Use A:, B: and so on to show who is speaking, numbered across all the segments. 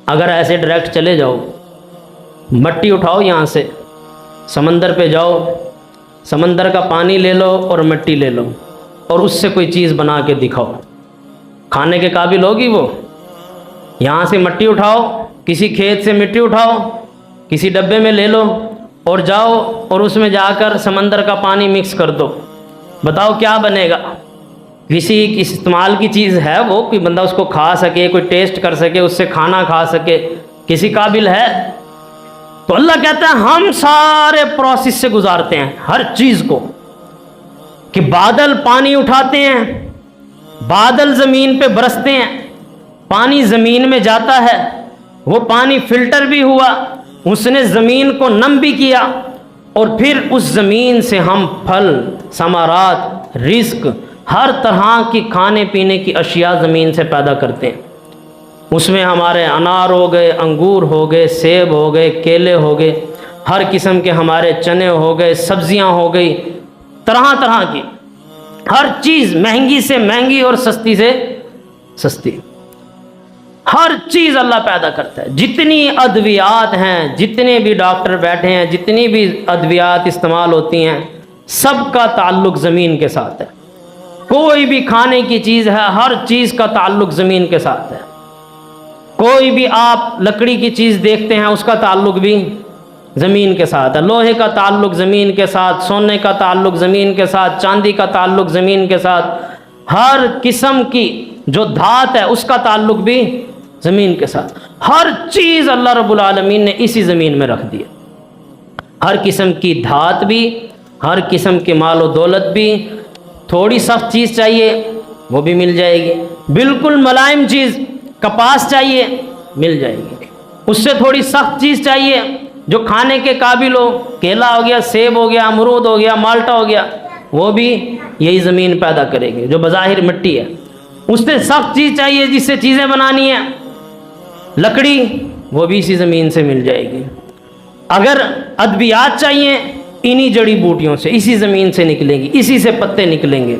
A: اگر ایسے ڈائریکٹ چلے جاؤ، مٹی اٹھاؤ یہاں سے، سمندر پہ جاؤ، سمندر کا پانی لے لو اور مٹی لے لو اور اس سے کوئی چیز بنا کے دکھاؤ، کھانے کے قابل ہوگی وہ؟ یہاں سے مٹی اٹھاؤ، کسی کھیت سے مٹی اٹھاؤ، کسی ڈبے میں لے لو اور جاؤ اور اس میں جا کر سمندر کا پانی مکس کر دو، بتاؤ کیا بنے گا؟ کسی استعمال کی چیز ہے وہ؟ کوئی بندہ اس کو کھا سکے، کوئی ٹیسٹ کر سکے، اس سے کھانا کھا سکے، کسی قابل ہے؟ تو اللہ کہتا ہے ہم سارے پروسیس سے گزارتے ہیں ہر چیز کو، کہ بادل پانی اٹھاتے ہیں، بادل زمین پہ برستے ہیں، پانی زمین میں جاتا ہے، وہ پانی فلٹر بھی ہوا، اس نے زمین کو نم بھی کیا، اور پھر اس زمین سے ہم پھل، ثمرات، رزق، ہر طرح کی کھانے پینے کی اشیاء زمین سے پیدا کرتے ہیں۔ اس میں ہمارے انار ہو گئے، انگور ہو گئے، سیب ہو گئے، کیلے ہو گئے، ہر قسم کے ہمارے چنے ہو گئے، سبزیاں ہو گئی، طرح طرح کی ہر چیز، مہنگی سے مہنگی اور سستی سے سستی، ہر چیز اللہ پیدا کرتا ہے۔ جتنی ادویات ہیں، جتنے بھی ڈاکٹر بیٹھے ہیں، جتنی بھی ادویات استعمال ہوتی ہیں، سب کا تعلق زمین کے ساتھ ہے۔ کوئی بھی کھانے کی چیز ہے، ہر چیز کا تعلق زمین کے ساتھ ہے۔ کوئی بھی آپ لکڑی کی چیز دیکھتے ہیں، اس کا تعلق بھی زمین کے ساتھ ہے۔ لوہے کا تعلق زمین کے ساتھ، سونے کا تعلق زمین کے ساتھ، چاندی کا تعلق زمین کے ساتھ، ہر قسم کی جو دھات ہے اس کا تعلق بھی زمین کے ساتھ۔ ہر چیز اللہ رب العالمین نے اسی زمین میں رکھ دی ہے۔ ہر قسم کی دھات بھی، ہر قسم کی مال و دولت بھی۔ تھوڑی سخت چیز چاہیے وہ بھی مل جائے گی، بالکل ملائم چیز کپاس چاہیے مل جائے گی، اس سے تھوڑی سخت چیز چاہیے جو کھانے کے قابل ہو، کیلا ہو گیا، سیب ہو گیا، امرود ہو گیا، مالٹا ہو گیا، وہ بھی یہی زمین پیدا کرے گی جو بظاہر مٹی ہے۔ اس سے سخت چیز چاہیے جس سے چیزیں بنانی ہیں، لکڑی، وہ بھی اسی زمین سے مل جائے گی۔ اگر ادویات چاہیے، انہی جڑی بوٹیوں سے، اسی زمین سے نکلیں گی، اسی سے پتے نکلیں گے۔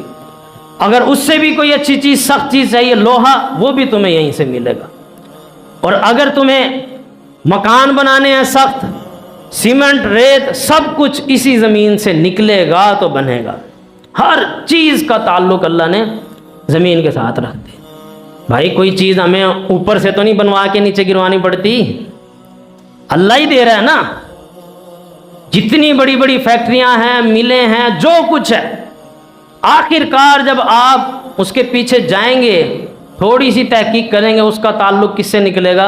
A: اگر اس سے بھی کوئی اچھی چیز، سخت چیز چاہیے، لوہا، وہ بھی تمہیں یہیں سے ملے گا۔ اور اگر تمہیں مکان بنانے ہیں سخت، سیمنٹ، ریت، سب کچھ اسی زمین سے نکلے گا تو بنے گا۔ ہر چیز کا تعلق اللہ نے زمین کے ساتھ رکھ دیا۔ بھائی کوئی چیز ہمیں اوپر سے تو نہیں بنوا کے نیچے گروانی پڑتی، اللہ ہی دے رہا ہے نا۔ جتنی بڑی بڑی فیکٹریاں ہیں، ملیں ہیں، جو کچھ ہے، آخر کار جب آپ اس کے پیچھے جائیں گے، تھوڑی سی تحقیق کریں گے، اس کا تعلق کس سے نکلے گا؟